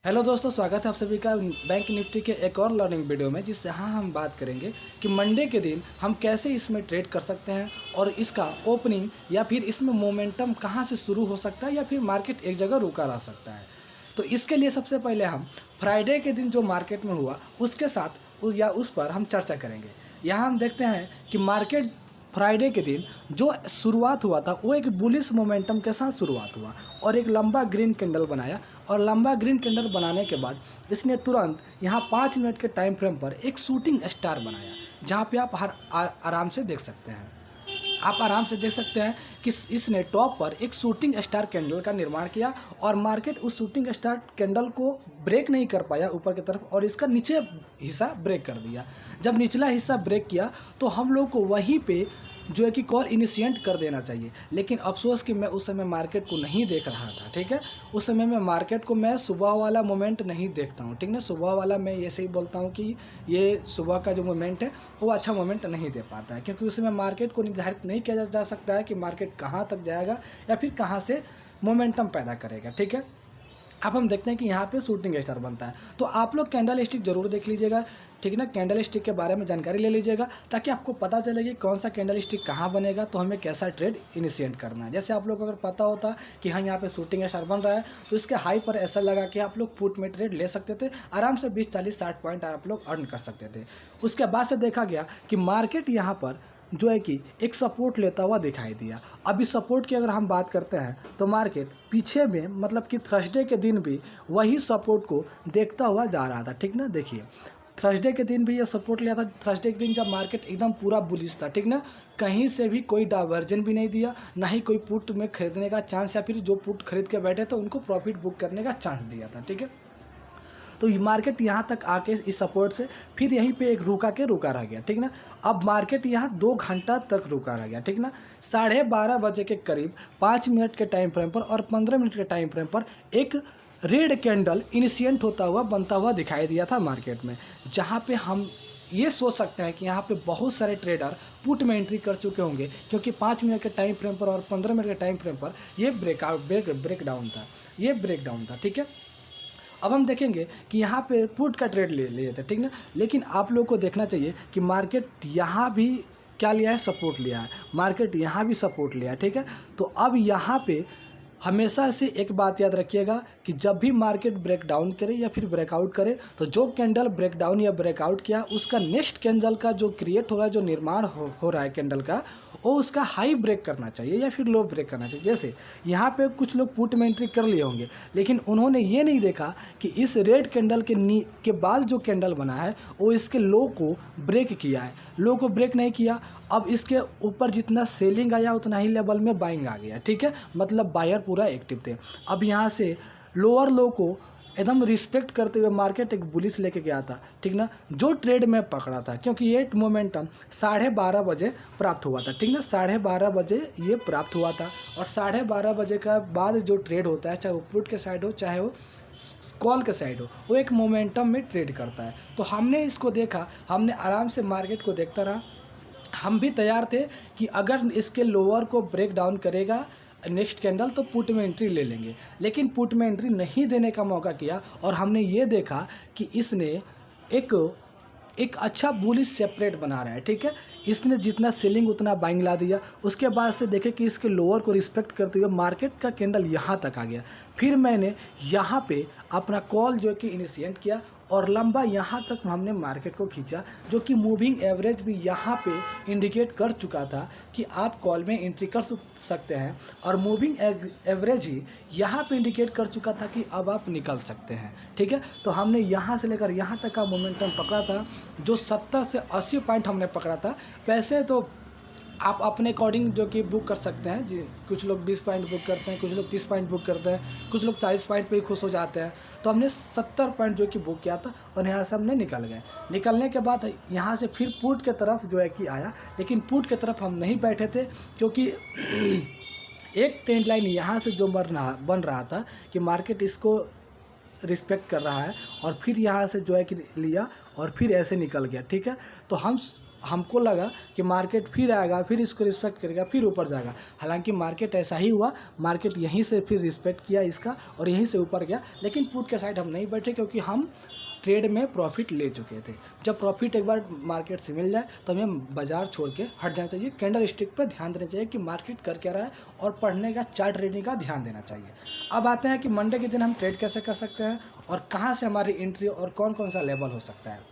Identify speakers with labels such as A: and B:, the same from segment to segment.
A: Hello दोस्तों, स्वागत है आप सभी का बैंक निफ्टी के एक और लर्निंग वीडियो में, जिससे हम बात करेंगे कि मंडे के दिन हम कैसे इसमें ट्रेड कर सकते हैं और इसका ओपनिंग या फिर इसमें मोमेंटम कहां से शुरू हो सकता है या फिर मार्केट एक जगह रुका रह सकता है। तो इसके लिए सबसे पहले हम फ्राइडे के दिन जो मार्केट में हुआ उसके साथ उस पर हम चर्चा करेंगे। यहाँ हम देखते हैं कि मार्केट फ्राइडे के दिन जो शुरुआत हुआ था वो एक बुलिश मोमेंटम के साथ शुरुआत हुआ और एक लंबा ग्रीन कैंडल बनाया। और लंबा ग्रीन कैंडल बनाने के बाद इसने तुरंत यहाँ 5 मिनट के टाइम फ्रेम पर एक शूटिंग स्टार बनाया, जहाँ पे आप आराम से देख सकते हैं। आप आराम से देख सकते हैं कि इसने टॉप पर एक शूटिंग स्टार कैंडल का निर्माण किया और मार्केट उस शूटिंग स्टार कैंडल को ब्रेक नहीं कर पाया ऊपर की तरफ और इसका नीचे हिस्सा ब्रेक कर दिया। जब निचला हिस्सा ब्रेक किया तो हम लोग को वहीं पे जो है कि कॉल इनिशिएट कर देना चाहिए, लेकिन अफसोस कि मैं उस समय मार्केट को नहीं देख रहा था। ठीक है, उस समय मैं मार्केट को मैं सुबह वाला मोमेंट नहीं देखता हूँ। ठीक है, सुबह वाला मैं ऐसे ही बोलता हूँ कि ये सुबह का जो मोमेंट है वो अच्छा मोमेंट नहीं दे पाता है, क्योंकि उस समय मार्केट को निर्धारित नहीं किया जा सकता है कि मार्केट कहाँ तक जाएगा या फिर कहाँ से मोमेंटम पैदा करेगा। ठीक है, अब हम देखते हैं कि यहाँ पे शूटिंग स्टार बनता है, तो आप लोग कैंडल स्टिक जरूर देख लीजिएगा। ठीक है ना, कैंडल स्टिक के बारे में जानकारी ले लीजिएगा ताकि आपको पता चले कि कौन सा कैंडल स्टिक कहाँ बनेगा तो हमें कैसा ट्रेड इनिशिएट करना है। जैसे आप लोग को अगर पता होता कि हाँ यहाँ पे शूटिंग स्टार बन रहा है तो इसके हाई पर ऐसा लगा कि आप लोग फुट में ट्रेड ले सकते थे, आराम से 20 40 60 पॉइंट आप लोग अर्न कर सकते थे। उसके बाद से देखा गया कि मार्केट यहाँ पर जो है कि एक सपोर्ट लेता हुआ दिखाई दिया। अभी सपोर्ट की अगर हम बात करते हैं तो मार्केट पीछे में मतलब कि थर्सडे के दिन भी वही सपोर्ट को देखता हुआ जा रहा था। ठीक ना, देखिए थर्सडे के दिन भी ये सपोर्ट लिया था। थर्सडे के दिन जब मार्केट एकदम पूरा बुलिश था, ठीक ना, कहीं से भी कोई डाइवर्जन भी नहीं दिया, ना ही कोई पुट में खरीदने का चांस या फिर जो पुट खरीद के बैठे थे उनको प्रॉफिट बुक करने का चांस दिया था। ठीक है, तो मार्केट यहाँ तक आके इस सपोर्ट से फिर यहीं पे एक रुका रह गया। ठीक ना, अब मार्केट यहाँ 2 घंटा तक रुका रह गया। ठीक ना, 12:30 बजे के करीब 5 मिनट के टाइम फ्रेम पर और 15 मिनट के टाइम फ्रेम पर एक रेड कैंडल इनिशिएट होता हुआ बनता हुआ दिखाई दिया था मार्केट में, जहाँ पे हम ये सोच सकते हैं कि यहाँ पे बहुत सारे ट्रेडर पुट में एंट्री कर चुके होंगे, क्योंकि 5 मिनट के टाइम फ्रेम पर और 15 मिनट के टाइम फ्रेम पर ये ब्रेकडाउन था। ठीक है, अब हम देखेंगे कि यहाँ पे पुट का ट्रेड ले लिए थे। ठीक ना, लेकिन आप लोग को देखना चाहिए कि मार्केट यहाँ भी क्या लिया है, सपोर्ट लिया है। मार्केट यहाँ भी सपोर्ट लिया है। ठीक है, तो अब यहाँ पे हमेशा से एक बात याद रखिएगा कि जब भी मार्केट ब्रेकडाउन करे या फिर ब्रेकआउट करे तो जो कैंडल ब्रेकडाउन या ब्रेकआउट किया उसका नेक्स्ट कैंडल का जो क्रिएट हो रहा है, जो निर्माण हो रहा है कैंडल का, वो उसका हाई ब्रेक करना चाहिए या फिर लो ब्रेक करना चाहिए। जैसे यहाँ पे कुछ लोग पुट में एंट्री कर लिए होंगे, लेकिन उन्होंने ये नहीं देखा कि इस रेड कैंडल के बाद जो कैंडल बना है वो इसके लो को ब्रेक किया है। लो को ब्रेक नहीं किया, अब इसके ऊपर जितना सेलिंग आया उतना ही लेवल में बाइंग आ गया। ठीक है, मतलब बायर पूरा एक्टिव थे। अब यहाँ से लोअर लो को एकदम रिस्पेक्ट करते हुए मार्केट एक बुलिश लेके गया था। ठीक ना, जो ट्रेड में पकड़ा था, क्योंकि ये मोमेंटम 12:30 बजे प्राप्त हुआ था। ठीक ना, 12:30 बजे ये प्राप्त हुआ था और 12:30 बजे का बाद जो ट्रेड होता है, चाहे वो पुट के साइड हो चाहे वो कॉल के साइड हो, वो एक मोमेंटम में ट्रेड करता है। तो हमने इसको देखा, हमने आराम से मार्केट को देखता रहा। हम भी तैयार थे कि अगर इसके लोअर को ब्रेक डाउन करेगा नेक्स्ट कैंडल तो पुट में एंट्री ले लेंगे, लेकिन पुट में एंट्री नहीं देने का मौका किया और हमने ये देखा कि इसने एक अच्छा बुलिश सेपरेट बना रहा है। ठीक है, इसने जितना सेलिंग उतना बाइंग ला दिया। उसके बाद से देखे कि इसके लोअर को रिस्पेक्ट करते हुए मार्केट का कैंडल यहाँ तक आ गया। फिर मैंने यहाँ पे अपना कॉल जो कि इनिशिएट किया और लंबा यहाँ तक हमने मार्केट को खींचा, जो कि मूविंग एवरेज भी यहाँ पे इंडिकेट कर चुका था कि आप कॉल में एंट्री कर सकते हैं और मूविंग एवरेज ही यहाँ पे इंडिकेट कर चुका था कि अब आप निकल सकते हैं। ठीक है, तो हमने यहाँ से लेकर यहाँ तक का मोमेंटम पकड़ा था, जो 70 से 80 पॉइंट हमने पकड़ा था। पैसे तो आप अपने अकॉर्डिंग जो कि बुक कर सकते हैं जी, कुछ लोग 20 पॉइंट बुक करते हैं, कुछ लोग 30 पॉइंट बुक करते हैं, कुछ लोग 40 पॉइंट पे ही खुश हो जाते हैं। तो हमने 70 पॉइंट जो कि बुक किया था और यहाँ से हमने निकल गए। निकलने के बाद यहाँ से फिर पुट के तरफ जो है कि आया, लेकिन पुट के तरफ हम नहीं बैठे थे, क्योंकि एक ट्रेंड लाइन यहाँ से जो बन रहा था कि मार्केट इसको रिस्पेक्ट कर रहा है और फिर यहाँ से जो है कि लिया और फिर ऐसे निकल गया। ठीक है, तो हम हमको लगा कि मार्केट फिर आएगा, फिर इसको रिस्पेक्ट करेगा, फिर ऊपर जाएगा। हालांकि मार्केट ऐसा ही हुआ, मार्केट यहीं से फिर रिस्पेक्ट किया इसका और यहीं से ऊपर गया। लेकिन पुट के साइड हम नहीं बैठे क्योंकि हम ट्रेड में प्रॉफिट ले चुके थे। जब प्रॉफिट एक बार मार्केट से मिल जाए तो हमें बाजार छोड़ के हट जाना चाहिए। कैंडल स्टिक पर ध्यान देना चाहिए कि मार्केट कर क्या रहा है और पढ़ने का, चार्ट रीडिंग का ध्यान देना चाहिए। अब आते हैं कि मंडे के दिन हम ट्रेड कैसे कर सकते हैं और कहाँ से हमारी एंट्री और कौन कौन सा लेवल हो सकता है।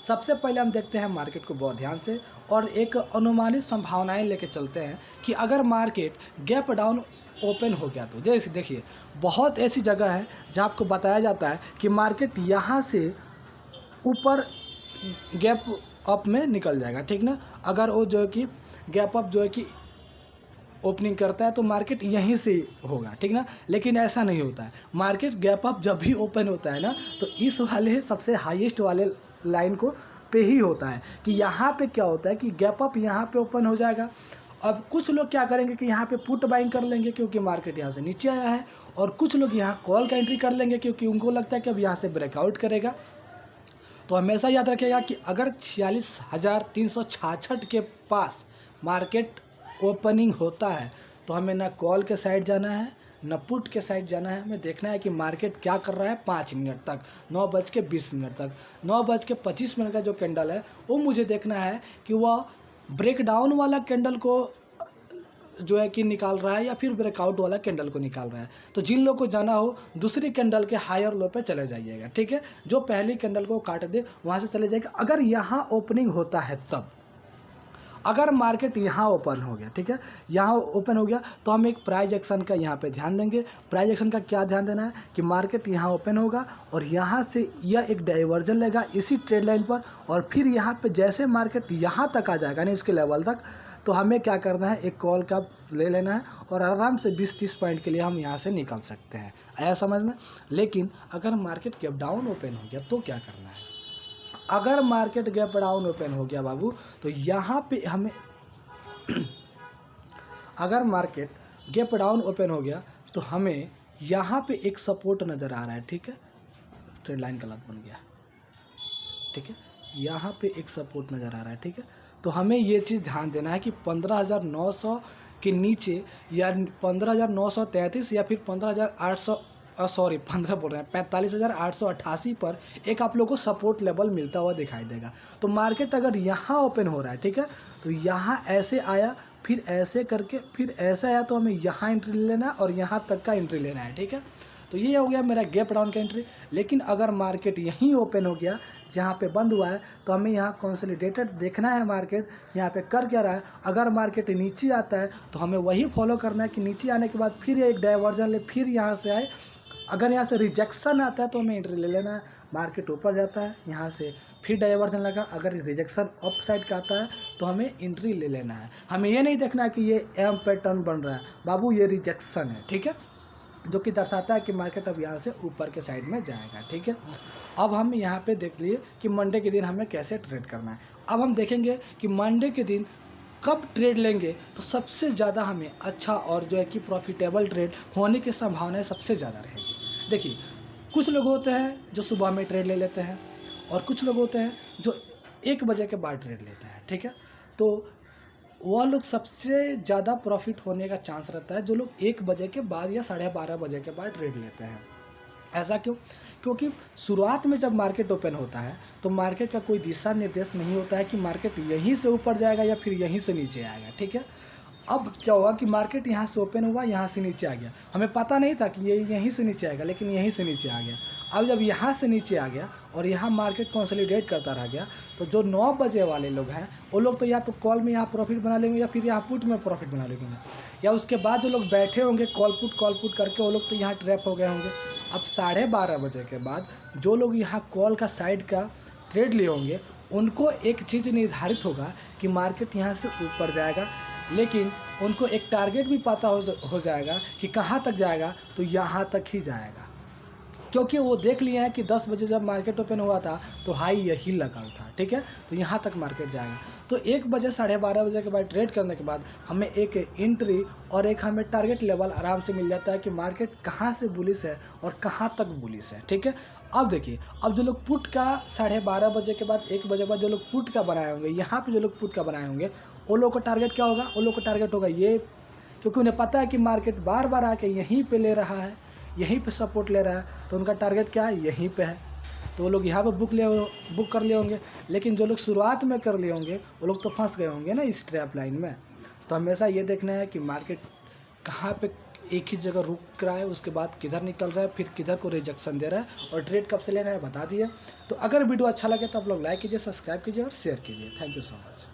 A: सबसे पहले हम देखते हैं मार्केट को बहुत ध्यान से और एक अनुमानित संभावनाएं लेके चलते हैं कि अगर मार्केट गैप डाउन ओपन हो गया तो जैसे देखिए बहुत ऐसी जगह है जहाँ आपको बताया जाता है कि मार्केट यहाँ से ऊपर गैप अप में निकल जाएगा, ठीक ना। अगर वो जो है कि गैप अप जो है कि ओपनिंग करता है तो मार्केट यहीं से होगा, ठीक ना। लेकिन ऐसा नहीं होता है, मार्केट गैप अप जब भी ओपन होता है ना तो इस वाले सबसे हाईएस्ट वाले लाइन को पे ही होता है कि यहाँ पे क्या होता है कि गैप अप यहाँ पे ओपन हो जाएगा। अब कुछ लोग क्या करेंगे कि यहाँ पे पुट बाइंग कर लेंगे क्योंकि मार्केट यहाँ से नीचे आया है, और कुछ लोग यहाँ कॉल का एंट्री कर लेंगे क्योंकि उनको लगता है कि अब यहाँ से ब्रेकआउट करेगा। तो हमेशा याद रखिएगा कि अगर 46,366 के पास मार्केट ओपनिंग होता है तो हमें ना कॉल के साइड जाना है न पुट के साइड जाना है। हमें देखना है कि मार्केट क्या कर रहा है 5 मिनट तक, 9:20 तक, 9:25 का जो कैंडल है वो मुझे देखना है कि वह ब्रेकडाउन वाला कैंडल को जो है कि निकाल रहा है या फिर ब्रेकआउट वाला कैंडल को निकाल रहा है। तो जिन लोग को जाना हो दूसरी कैंडल के हायर लो पे चले जाइएगा, ठीक है। जो पहली कैंडल को काट दे वहाँ से चले जाएगा। अगर यहाँ ओपनिंग होता है तब, अगर मार्केट यहाँ ओपन हो गया, ठीक है, यहाँ ओपन हो गया तो हम एक प्राइस एक्शन का यहाँ पे ध्यान देंगे। प्राइस एक्शन का क्या ध्यान देना है कि मार्केट यहाँ ओपन होगा और यहाँ से यह एक डाइवर्जन लेगा इसी ट्रेड लाइन पर, और फिर यहाँ पे जैसे मार्केट यहाँ तक आ जाएगा ना इसके लेवल तक, तो हमें क्या करना है, एक कॉल का ले लेना है और आराम से 20-30 पॉइंट के लिए हम यहाँ से निकल सकते हैं। आया समझ में। लेकिन अगर मार्केट गैप डाउन ओपन हो गया तो क्या करना है। अगर मार्केट गैप डाउन ओपन हो गया बाबू तो यहाँ पे हमें अगर मार्केट गैप डाउन ओपन हो गया तो हमें यहाँ पे एक सपोर्ट नज़र आ रहा है, ठीक है। ट्रेड लाइन गलत बन गया, ठीक है। यहाँ पे एक सपोर्ट नज़र आ रहा है, ठीक है। तो हमें ये चीज़ ध्यान देना है कि 15,900 के नीचे या 15,933 या फिर 45,888 पर एक आप लोगों को सपोर्ट लेवल मिलता हुआ दिखाई देगा। तो मार्केट अगर यहाँ ओपन हो रहा है, ठीक है, तो यहाँ ऐसे आया फिर ऐसे करके फिर ऐसे आया तो हमें यहाँ एंट्री लेना है और यहाँ तक का एंट्री लेना है, ठीक है। तो ये हो गया मेरा गैप डाउन का एंट्री। लेकिन अगर मार्केट यहीं ओपन हो गया जहाँ पे बंद हुआ है तो हमें यहाँ कंसोलिडेटेड देखना है मार्केट यहाँ पे कर क्या रहा है। अगर मार्केट नीचे आता है तो हमें वही फॉलो करना है कि नीचे आने के बाद फिर एक डाइवर्जन ले, फिर यहाँ से आए। अगर यहाँ से रिजेक्शन आता है तो हमें एंट्री ले लेना है। मार्केट ऊपर जाता है यहाँ से फिर डाइवर्जन लगा, अगर रिजेक्शन अप साइड का आता है तो हमें एंट्री ले लेना है। हमें ये नहीं देखना है कि ये एम पैटर्न बन रहा है, बाबू ये रिजेक्शन है, ठीक है, जो कि दर्शाता है कि मार्केट अब यहाँ से ऊपर के साइड में जाएगा, ठीक है। अब हम यहाँ पे देख लिए कि मंडे के दिन हमें कैसे ट्रेड करना है। अब हम देखेंगे कि मंडे के दिन कब ट्रेड लेंगे तो सबसे ज़्यादा हमें अच्छा और जो है कि प्रॉफिटेबल ट्रेड होने की संभावनाएं सबसे ज़्यादा रहेगी। देखिए कुछ लोग होते हैं जो सुबह में ट्रेड ले लेते हैं और कुछ लोग होते हैं जो 1 बजे के बाद ट्रेड लेते हैं, ठीक है। तो वह लोग सबसे ज़्यादा प्रॉफिट होने का चांस रहता है जो लोग 1 बजे के बाद या 12:30 बजे के बाद ट्रेड लेते हैं। ऐसा क्यों? क्योंकि शुरुआत में जब मार्केट ओपन होता है तो मार्केट का कोई दिशा निर्देश नहीं होता है कि मार्केट यहीं से ऊपर जाएगा या फिर यहीं से नीचे आएगा, ठीक है। अब क्या हुआ कि मार्केट यहाँ से ओपन हुआ, यहाँ से नीचे आ गया। हमें पता नहीं था कि ये यहीं से नीचे आएगा, लेकिन यहीं से नीचे आ गया। अब जब यहाँ से नीचे आ गया और यहाँ मार्केट कंसोलिडेट करता रह गया तो जो 9 बजे वाले लोग हैं वो लोग तो या तो कॉल में यहाँ प्रॉफिट बना लेंगे या फिर यहाँ पुट में प्रॉफिट बना लेंगे, या उसके बाद जो लोग बैठे होंगे कॉल पुट करके वो लोग तो यहाँ ट्रैप हो गए होंगे। अब 12:30 बजे के बाद जो लोग यहाँ कॉल का साइड का ट्रेड लिए होंगे उनको एक चीज़ निर्धारित होगा कि मार्केट यहाँ से ऊपर जाएगा, लेकिन उनको एक टारगेट भी पता हो जाएगा कि कहाँ तक जाएगा, तो यहाँ तक ही जाएगा। क्योंकि वो देख लिए हैं कि 10 बजे जब मार्केट ओपन हुआ था तो हाई यही लगा था, ठीक है। तो यहाँ तक मार्केट जाएगा। तो 1 बजे 12:30 बजे के बाद ट्रेड करने के बाद हमें एक एंट्री और एक हमें टारगेट लेवल आराम से मिल जाता है कि मार्केट कहाँ से बुलिश है और कहाँ तक बुलिश है, ठीक है। अब देखिए, अब जो लोग पुट का 12:30 बजे के बाद 1 बजे बाद जो लोग पुट का बनाए होंगे, यहाँ पे जो लोग पुट का बनाए होंगे, वो लोग का टारगेट क्या होगा? वो लोग का टारगेट होगा ये, क्योंकि उन्हें पता है कि मार्केट बार बार आके यहीं पे ले रहा है, यहीं पे सपोर्ट ले रहा है, तो उनका टारगेट क्या है? यहीं पे है। तो वो लोग यहाँ पे बुक कर लिए होंगे। लेकिन जो लोग शुरुआत में कर लिए होंगे वो लोग तो फंस गए होंगे ना इस ट्रैप लाइन में। तो हमेशा ये देखना है कि मार्केट कहाँ पे एक ही जगह रुक रहा है, उसके बाद किधर निकल रहा है, फिर किधर को रिजेक्शन दे रहा है, और ट्रेड कब से लेना है बता दिए। तो अगर वीडियो अच्छा लगे तो आप लोग लाइक कीजिए, सब्सक्राइब कीजिए और शेयर कीजिए। Thank you so much.